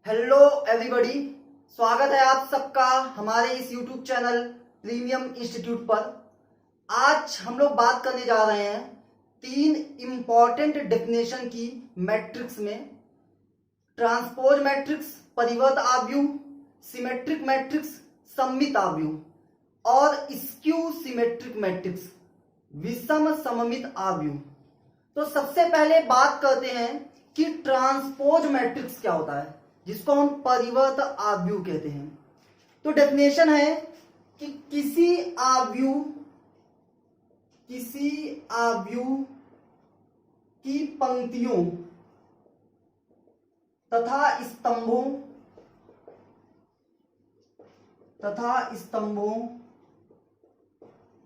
Hello everybody, स्वागत है आप सबका हमारे इस यूट्यूब चैनल प्रीमियम इंस्टीट्यूट पर। आज हम लोग बात करने जा रहे हैं 3 इंपॉर्टेंट डेफिनेशन की मैट्रिक्स में। ट्रांसपोज मैट्रिक्स, परिवर्त आव्यूह, सिमेट्रिक मैट्रिक्स, सममित आव्यूह और स्क्यू सिमेट्रिक मैट्रिक्स, विषम सममित आव्यूह। तो सबसे पहले बात करते हैं कि ट्रांसपोज मैट्रिक्स क्या होता है, जिसको हम परिवर्त आव्यूह कहते हैं। तो डेफिनेशन है कि किसी आव्यूह की पंक्तियों तथा स्तंभों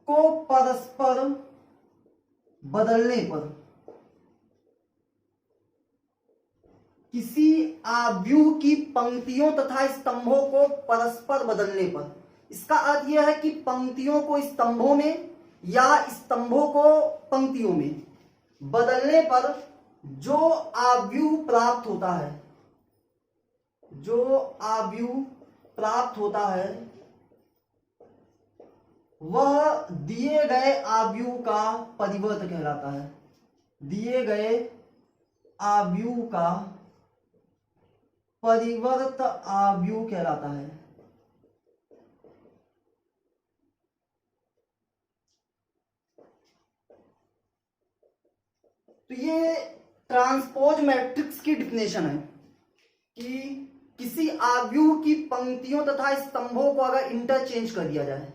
को परस्पर बदलने पर, किसी आव्यूह की पंक्तियों तथा स्तंभों को परस्पर बदलने पर, इसका अर्थ यह है कि पंक्तियों को स्तंभों में या स्तंभों को पंक्तियों में बदलने पर जो आव्यूह प्राप्त होता है वह दिए गए आव्यूह का परिवर्त कहलाता है। दिए गए आव्यूह का परिवर्त आव्यूह कहलाता है। तो ये ट्रांसपोज मैट्रिक्स की डेफिनेशन है कि किसी आव्यूह की पंक्तियों तथा स्तंभों को अगर इंटरचेंज कर दिया जाए,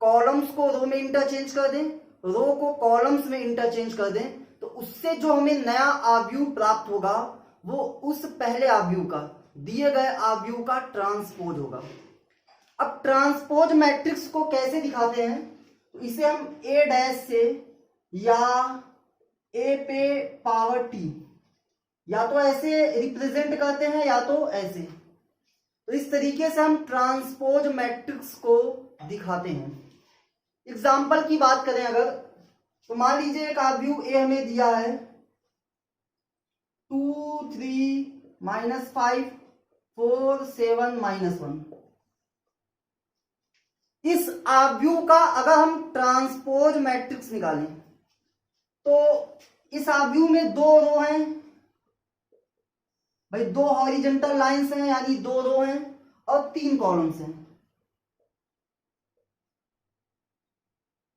कॉलम्स को रो में इंटरचेंज कर दें, रो को कॉलम्स में इंटरचेंज कर दें, तो उससे जो हमें नया आव्यूह प्राप्त होगा वो उस पहले आव्यूह का, दिए गए आव्यूह का ट्रांसपोज होगा। अब ट्रांसपोज मैट्रिक्स को कैसे दिखाते हैं, तो इसे हम a डैश से या a पे पावर t, या तो ऐसे रिप्रेजेंट करते हैं या तो ऐसे। तो इस तरीके से हम ट्रांसपोज मैट्रिक्स को दिखाते हैं। एग्जाम्पल की बात करें अगर, तो मान लीजिए एक आव्यूह a हमें दिया है 2 3 -5 4 7 -1। इस आव्यूह का अगर हम ट्रांसपोज मैट्रिक्स निकालें तो इस आव्यूह में 2 रो हैं भाई, 2 हॉरिजॉन्टल लाइंस हैं यानी 2 रो हैं और 3 कॉलम्स हैं।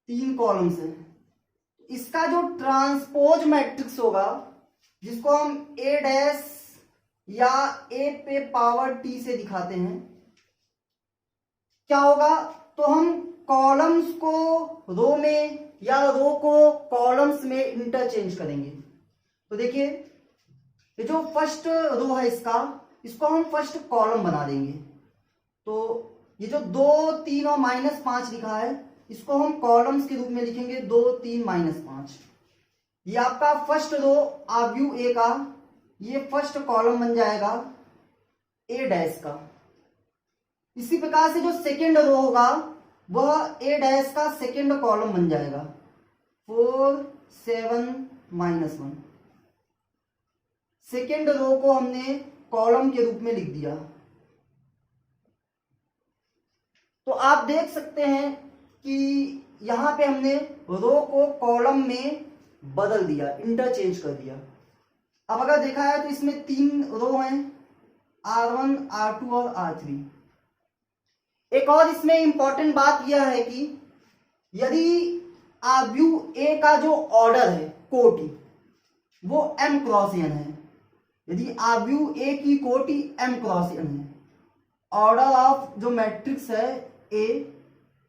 3 कॉलम्स हैं। इसका जो ट्रांसपोज मैट्रिक्स होगा, जिसको हम a डैश या a पे पावर t से दिखाते हैं, क्या होगा, तो हम कॉलम्स को रो में या रो को कॉलम्स में इंटरचेंज करेंगे। तो देखिए, ये जो फर्स्ट रो है इसको हम फर्स्ट कॉलम बना देंगे। तो ये जो 2 3 और -5 लिखा है, इसको हम कॉलम्स के रूप में लिखेंगे 2 3 -5। ये आपका फर्स्ट रो आव्यूह ए का ये फर्स्ट कॉलम बन जाएगा a डैश का। इसी प्रकार से जो सेकेंड रो होगा वह a डैश का सेकेंड कॉलम बन जाएगा 4 7 -1। सेकेंड रो को हमने कॉलम के रूप में लिख दिया। तो आप देख सकते हैं कि यहां पे हमने रो को कॉलम में बदल दिया, इंटरचेंज कर दिया। अब अगर देखा है तो इसमें 3 रो हैं, R1 R2 और R3। एक और इसमें इंपॉर्टेंट बात यह है कि यदि आव्यूह A का जो ऑर्डर है, कोटि, वो m क्रॉस n है, यदि आव्यूह A की कोटि m क्रॉस n है, ऑर्डर ऑफ जो मैट्रिक्स है A,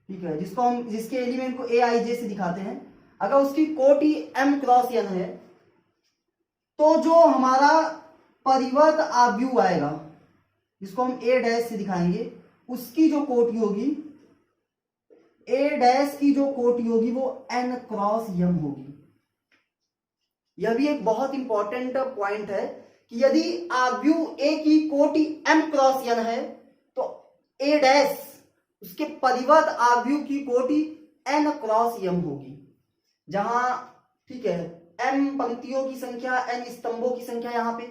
ठीक है, जिसके एलिमेंट को aij से दिखाते हैं, अगर उसकी कोटि m क्रॉस n है, तो जो हमारा परिवर्त आव्यूह आएगा, जिसको हम a डैश से दिखाएंगे, उसकी जो कोटि होगी, a डैश की जो कोटि होगी वो n क्रॉस m होगी। यह भी एक बहुत इंपॉर्टेंट पॉइंट है कि यदि आव्यूह a की कोटि m क्रॉस n है, तो a डैश, उसके परिवर्त आव्यूह की कोटि n क्रॉस m होगी। जहां, ठीक है, m पंक्तियों की संख्या, n स्तंभों की संख्या यहाँ पे,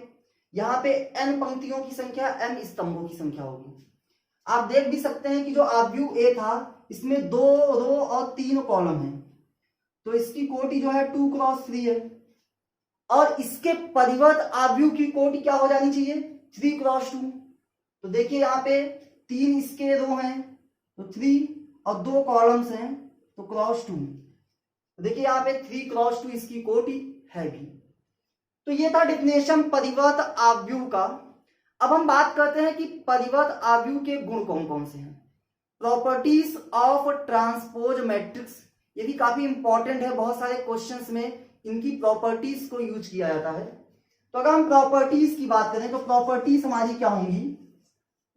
यहाँ पे n पंक्तियों की संख्या, n स्तंभों की संख्या होगी। आप देख भी सकते हैं कि जो आव्यूह ए था इसमें 2 रो और 3 कॉलम है, तो इसकी कोटि जो है 2 क्रॉस 3 है, और इसके परिवर्त आव्यूह की कोटि क्या हो जानी चाहिए, 3 क्रॉस 2। तो देखिए यहाँ पे 3 इसके रो हैं तो 3 और 2 कॉलम्स हैं तो क्रॉस 2। तो देखिए यहाँ पे 3 क्रॉस 2 इसकी कोटि है भी। तो ये था डिफिनेशन परिवर्त आव्यूह का। अब हम बात करते हैं कि परिवर्त आव्यूह के गुण कौन कौन से हैं। प्रॉपर्टीज ऑफ ट्रांसपोज मैट्रिक्स, ये भी काफी इंपॉर्टेंट है, बहुत सारे क्वेश्चंस में इनकी प्रॉपर्टीज को यूज किया जाता है। तो अगर हम प्रॉपर्टीज की बात करें तो प्रॉपर्टीज हमारी क्या होंगी,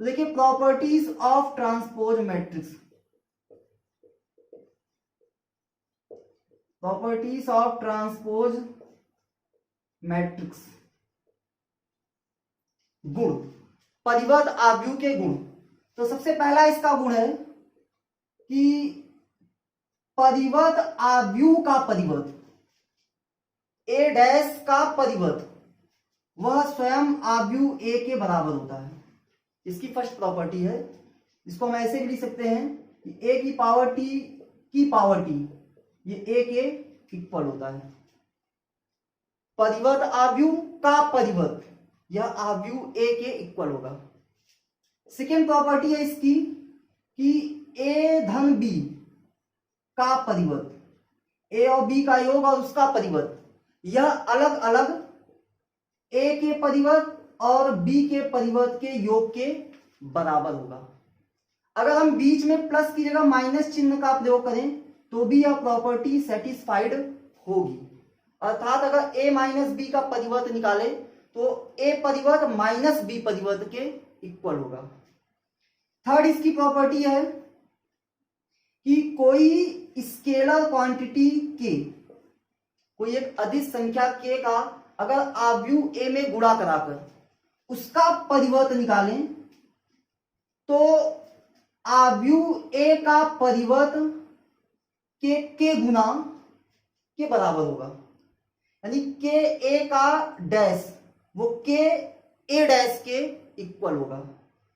तो देखिए properties of transpose matrix, properties of transpose matrix, गुण, परिवर्त आव्यूह के गुण। तो सबसे पहला इसका गुण है कि परिवर्त आव्यूह का परिवर्त, ए डैश का परिवर्त वह स्वयं आव्यूह ए के बराबर होता है। इसकी फर्स्ट प्रॉपर्टी है। इसको हम ऐसे भी लिख सकते हैं कि ए की पावर टी की पावर टी ये ए के इक्वल होता है। परिवर्त आव्यूह का परिवर्त यह आव्यूह ए के इक्वल होगा। सेकेंड प्रॉपर्टी है इसकी कि ए धन बी का परिवर्त, ए और बी का योग और उसका परिवर्त, यह अलग अलग ए के परिवर्त और बी के परिवर्त के योग के बराबर होगा। अगर हम बीच में प्लस की जगह माइनस चिन्ह का प्रयोग करें तो भी यह प्रॉपर्टी सेटिस्फाइड होगी। अर्थात अगर a माइनस बी का परिवर्त निकाले तो a परिवर्त माइनस बी परिवर्त के इक्वल होगा। थर्ड इसकी प्रॉपर्टी है कि कोई स्केलर क्वांटिटी k, कोई एक अदिश संख्या k का अगर आव्यूह a में गुणा कराकर उसका परिवर्त निकालें तो आव्यूह a का परिवर्त के गुना के बराबर होगा। यानी के ए का डैश वो के ए डैश के इक्वल होगा।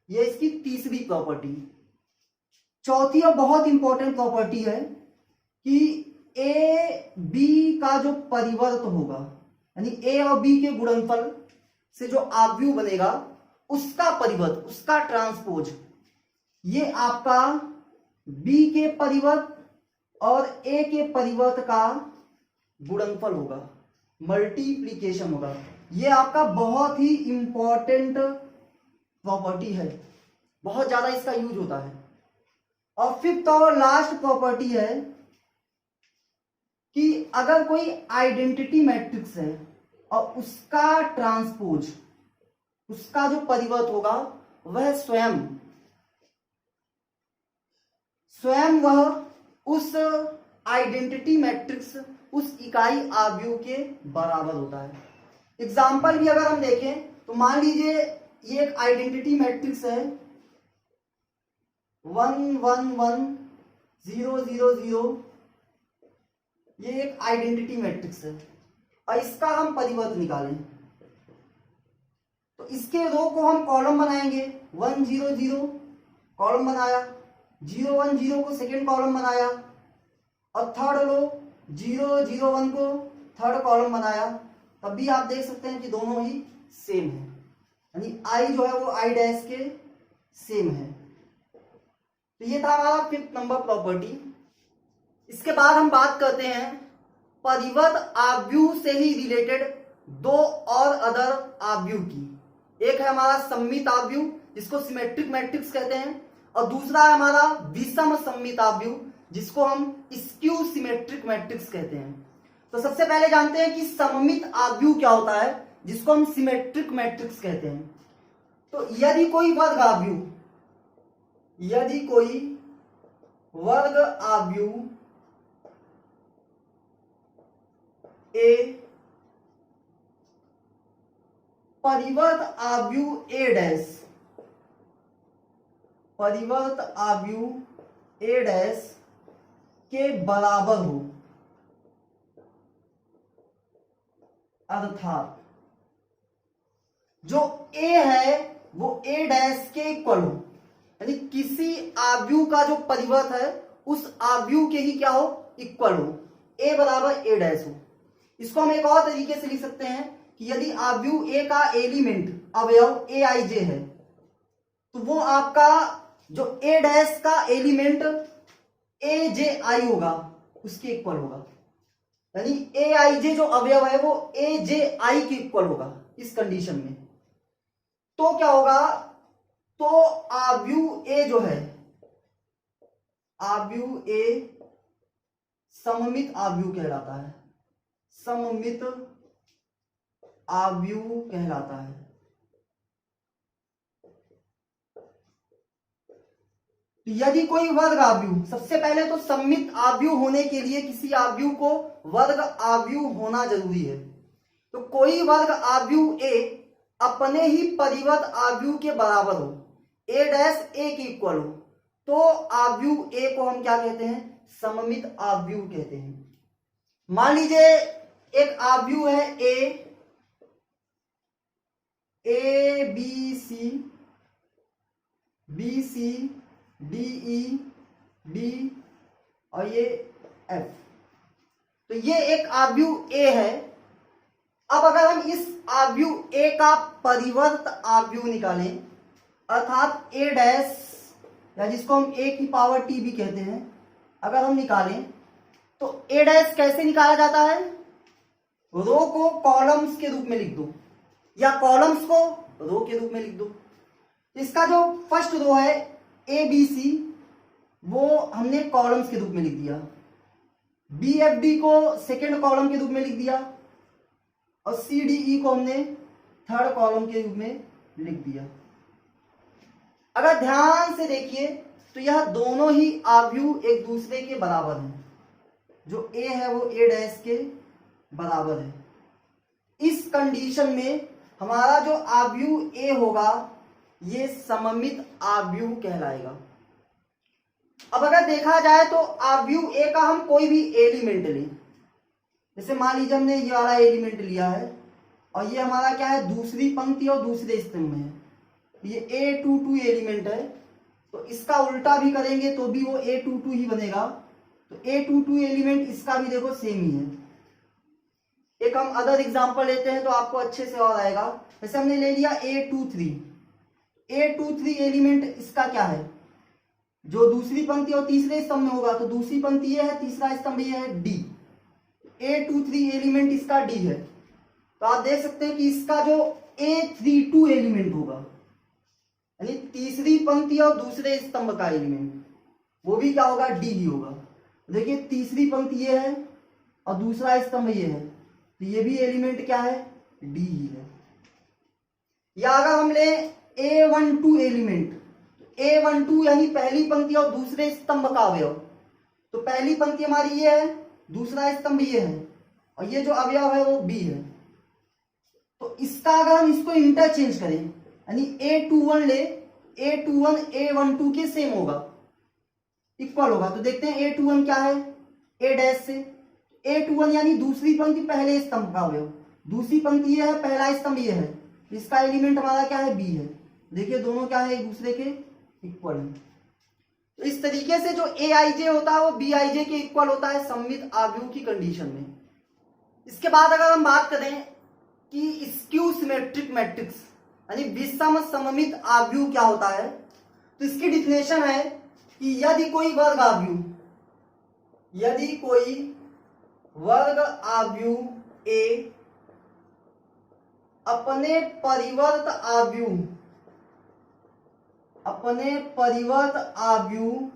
यह इसकी तीसरी प्रॉपर्टी। चौथी और बहुत इंपॉर्टेंट प्रॉपर्टी है कि ए बी का जो परिवर्त होगा, यानी ए और बी के गुणनफल से जो आव्यूह बनेगा उसका परिवर्त, उसका ट्रांसपोज, ये आपका बी के परिवर्त और ए के परिवर्त का गुणनफल होगा, मल्टीप्लीकेशन होगा। ये आपका बहुत ही इंपॉर्टेंट प्रॉपर्टी है, बहुत ज्यादा इसका यूज होता है। और फिफ्थ और लास्ट प्रॉपर्टी है कि अगर कोई आइडेंटिटी मैट्रिक्स है और उसका ट्रांसपोज, उसका जो परिवर्त होगा वह स्वयं वह उस आइडेंटिटी मैट्रिक्स, उस इकाई आव्यूह के बराबर होता है। एग्जाम्पल भी अगर हम देखें तो मान लीजिए ये एक आइडेंटिटी मैट्रिक्स है 1 1 1 0 0 0, ये एक आइडेंटिटी मैट्रिक्स है और इसका हम परिवर्त निकालें तो इसके रो को हम कॉलम बनाएंगे, 1 0 0 कॉलम बनाया, 0 1 0 को सेकेंड कॉलम बनाया और थर्ड रो 0 0 1 को थर्ड कॉलम बनाया। तब भी आप देख सकते हैं कि दोनों ही सेम है, यानी आई जो है वो आई डैश के सेम है। तो ये था हमारा फिफ्थ नंबर प्रॉपर्टी। इसके बाद हम बात करते हैं परिवर्त आव्यूह से ही रिलेटेड दो और अदर आव्यूह की। एक है हमारा सममित आव्यूह जिसको सिमेट्रिक मैट्रिक्स कहते हैं, और दूसरा है हमारा विषम सममित आव्यूह जिसको हम स्क्यू सिमेट्रिक मैट्रिक्स कहते हैं। तो सबसे पहले जानते हैं कि सममित आव्यूह क्या होता है जिसको हम सिमेट्रिक मैट्रिक्स कहते हैं। तो यदि कोई वर्ग आव्यूह ए परिवर्त आव्यूह ए डैश के बराबर हो, अर्थात जो ए है वो ए डैश के इक्वल हो, यानी किसी आव्यूह का जो परिवर्त है उस आव्यूह के ही क्या हो, इक्वल हो, ए बराबर ए डैश हो। इसको हम एक और तरीके से लिख सकते हैं कि यदि आव्यूह ए का एलिमेंट अवयव ए आई जे है तो वो आपका जो ए डैश का एलिमेंट ए जे आई होगा उसके इक्वल होगा, यानी ए आई जे जो अवयव है वो ए जे आई के इक्वल होगा इस कंडीशन में। तो क्या होगा, तो आव्यूह ए जो है, आव्यूह ए सममित आव्यूह कहलाता है, सममित आव्यूह कहलाता है। यदि कोई वर्ग आव्यूह, सबसे पहले तो सममित आव्यूह होने के लिए किसी आव्यूह को वर्ग आव्यूह होना जरूरी है। तो कोई वर्ग आव्यूह ए अपने ही परिवर्त आव्यूह के बराबर हो, ए डैश ए के इक्वल हो, तो आव्यूह ए को हम क्या कहते हैं, सममित आव्यूह कहते हैं। मान लीजिए एक आव्यूह है A B C D E D और ये एफ, तो ये एक आव्यूह ए है। अब अगर हम इस आव्यूह ए का परिवर्त आव्यूह निकालें, अर्थात ए डैश या जिसको हम ए की पावर टी भी कहते हैं, अगर हम निकालें तो ए डैश कैसे निकाला जाता है, रो को कॉलम्स के रूप में लिख दो या कॉलम्स को रो के रूप में लिख दो। इसका जो फर्स्ट रो है ए बी सी वो हमने कॉलम्स के रूप में लिख दिया, बी एफ डी को सेकेंड कॉलम के रूप में लिख दिया और सी डी ई को हमने थर्ड कॉलम के रूप में लिख दिया। अगर ध्यान से देखिए तो यह दोनों ही आव्यूह एक दूसरे के बराबर हैं, जो ए है वो ए डैश के बराबर है। इस कंडीशन में हमारा जो आव्यूह ए होगा ये सममित आव्यूह कहलाएगा। अब अगर देखा जाए तो आव्यूह ए का हम कोई भी एलिमेंट लें, जैसे मान लीजिए हमने ये वाला एलिमेंट लिया है और ये हमारा क्या है, दूसरी पंक्ति और दूसरे स्तंभ में है, ये A22 एलिमेंट है, तो इसका उल्टा भी करेंगे तो भी वो A22 ही बनेगा। तो A22 एलिमेंट इसका भी देखो सेम ही है। एक हम अदर एग्जांपल लेते हैं तो आपको अच्छे से और आएगा। जैसे हमने ले लिया A23 एलिमेंट इसका क्या है, जो दूसरी पंक्ति और तीसरे स्तंभ में होगा, तो दूसरी पंक्ति ये है, तीसरा स्तंभ ये है D। A23 एलिमेंट इसका D है, तो आप देख सकते हैं कि इसका जो A32 एलिमेंट होगा, यानी तीसरी पंक्ति और दूसरे स्तंभ का एलिमेंट, वो भी क्या होगा, D ही होगा। देखिए तीसरी पंक्ति ये है और दूसरा स्तंभ ये है, तो ये भी एलिमेंट क्या है, D ही है। या अगर हम ले A12 एलिमेंट, A12 यानी पहली पंक्ति और दूसरे स्तंभ का अवयव, तो पहली पंक्ति हमारी ये है, दूसरा स्तंभ ये है और ये जो अवयव है वो B है। तो इसका अगर हम इसको इंटरचेंज करें, यानी A21 ले, A21 A12 के सेम होगा, इक्वल होगा, तो देखते हैं A21 क्या है, A डैश से A21 यानी दूसरी पंक्ति पहले स्तंभ का अवयव, दूसरी पंक्ति ये है, पहला स्तंभ ये है, इसका एलिमेंट हमारा क्या है, B है। देखिए दोनों क्या है, एक दूसरे के इक्वल है। तो इस तरीके से जो Aij होता है वो Bij के इक्वल होता है सममित आव्यूह की कंडीशन में। इसके बाद अगर हम बात करें कि स्क्यू सिमेट्रिक मैट्रिक्स यानी विषम सममित आव्यूह क्या होता है, तो इसकी डिफिनेशन है कि यदि कोई वर्ग आव्यूह A अपने परिवर्त आव्यूह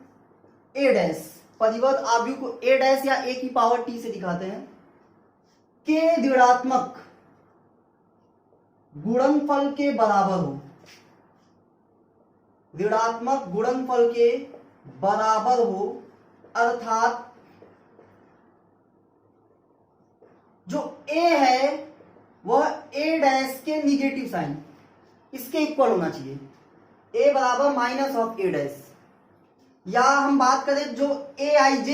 A डैश, परिवर्त आव्यूह को A डैश या A की पावर T से दिखाते हैं, के ऋणात्मक गुणनफल के बराबर हो, ऋणात्मक गुणनफल के बराबर हो, अर्थात जो A है वह A डैश के निगेटिव साइन इसके इक्वल होना चाहिए, A बराबर माइनस ऑफ A डैश। या हम बात करें जो Aij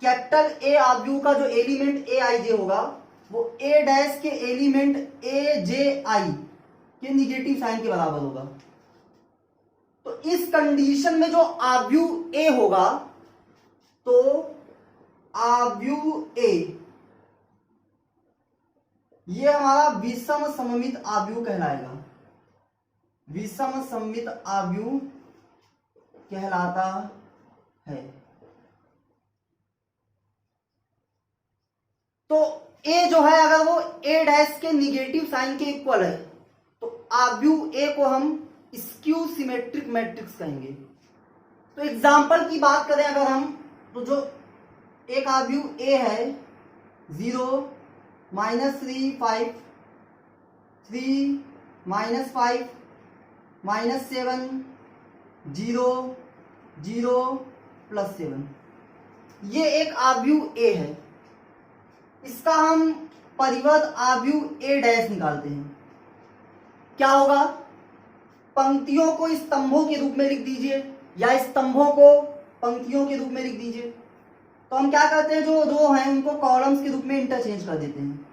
कैपिटल A आव्यूह का जो एलिमेंट Aij होगा वो A डैश के एलिमेंट Aj के निगेटिव साइन के बराबर होगा। तो इस कंडीशन में जो आव्यूह ए होगा, तो आव्यूह ए ये हमारा विषम सममित आव्यूह कहलाएगा, विषम सममित आव्यूह कहलाता है। तो ए जो है अगर वो ए डैश के निगेटिव साइन के इक्वल है, तो आव्यूह ए को हम स्क्यू सिमेट्रिक मैट्रिक्स कहेंगे। तो एग्जांपल की बात करें अगर हम, तो जो एक आव्यूह ए है 0 -3 5 3 -5 -7 0 0 +7, ये एक आव्यूह ए है। इसका हम परिवर्त आव्यूह ए डैश निकालते हैं। क्या होगा, पंक्तियों को स्तंभों के रूप में लिख दीजिए या स्तंभों को पंक्तियों के रूप में लिख दीजिए। तो हम क्या करते हैं, जो रो हैं उनको कॉलम्स के रूप में इंटरचेंज कर देते हैं।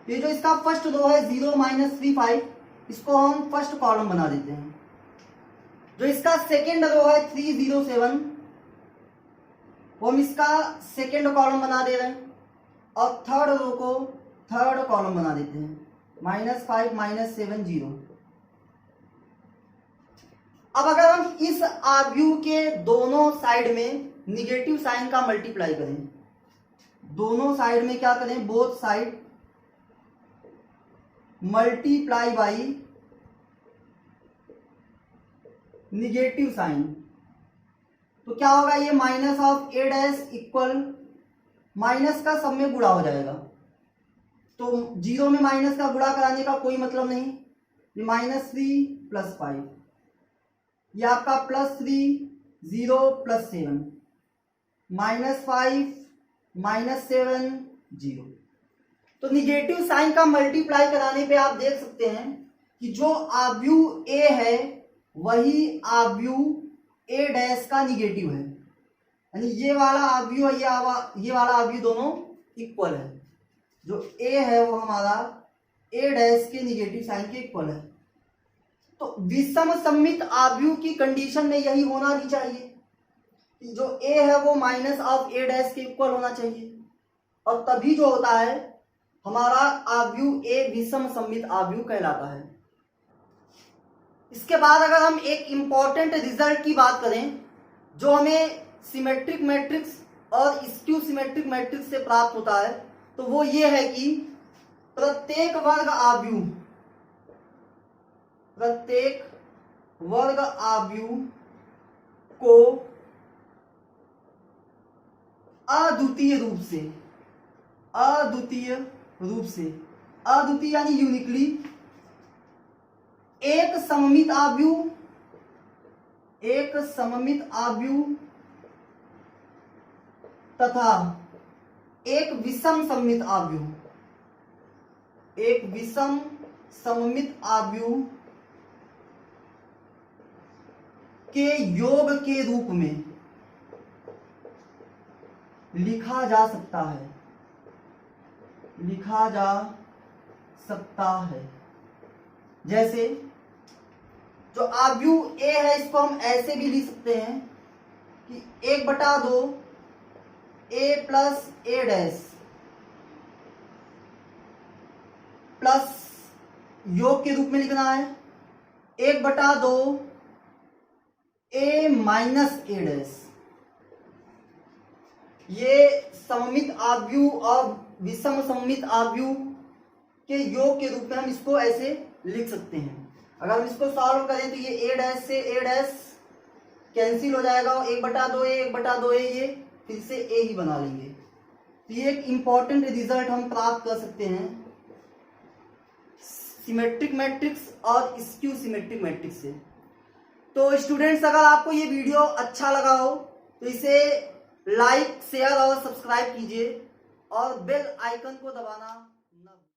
ये जो इसका फर्स्ट रो है 0 -3 5, इसको हम फर्स्ट कॉलम बना देते हैं। जो इसका सेकेंड रो है 3 0 7, वो हम इसका सेकेंड कॉलम बना दे रहे हैं। और थर्ड रो को थर्ड कॉलम बना देते हैं, -5 -7 0। अब अगर हम इस आव्यूह के दोनों साइड में निगेटिव साइन का मल्टीप्लाई करें, दोनों साइड में क्या करें, both side multiply by negative sign, तो क्या होगा, ये minus of A dash equal minus का सब में गुणा हो जाएगा। तो 0 में माइनस का गुणा कराने का कोई मतलब नहीं। ये -3 + 5, ये आपका +3 0 +7 -5 -7 0। तो निगेटिव साइन का मल्टीप्लाई कराने पे आप देख सकते हैं कि जो आव्यूह ए है वही आव्यूह ए डैश का निगेटिव है, यानी ये वाला आव्यूह ये वाला आव्यूह दोनों इक्वल है। जो ए है वो हमारा ए डैश के निगेटिव साइन के इक्वल है। तो विषम सममित आव्यूह की कंडीशन में यही होना भी चाहिए कि जो ए है वो माइनस ऑफ ए डैश के इक्वल होना चाहिए, और तभी जो होता है हमारा आव्यूह ए विषम सममित आव्यूह कहलाता है। इसके बाद अगर हम एक इंपॉर्टेंट रिजल्ट की बात करें जो हमें सिमेट्रिक मैट्रिक्स और स्क्यू सिमेट्रिक मैट्रिक्स से प्राप्त होता है, तो वो ये है कि प्रत्येक वर्ग आव्यूह को अद्वितीय यानी यूनिकली एक सममित आव्यूह तथा एक विषम सममित आव्यूह के योग के रूप में लिखा जा सकता है। जैसे जो आव्यूह ए है इसको हम ऐसे भी लिख सकते हैं कि 1/2 a plus A dash plus योग के रूप में लिखना है 1/2 a माइनस ए डैश। ये सममित आव्यूह और विषम सममित आव्यूह के योग के रूप में हम इसको ऐसे लिख सकते हैं। अगर हम इसको सॉल्व करें तो ये ए डैश से ए डैश कैंसिल हो जाएगा, 1/2 a ये फिर से ए ही बना लेंगे। तो ये एक इंपॉर्टेंट रिजल्ट हम प्राप्त कर सकते हैं सिमेट्रिक मैट्रिक्स और स्क्यू सिमेट्रिक मैट्रिक्स से। तो स्टूडेंट्स, अगर आपको ये वीडियो अच्छा लगा हो तो इसे लाइक, शेयर और सब्सक्राइब कीजिए और बेल आइकन को दबाना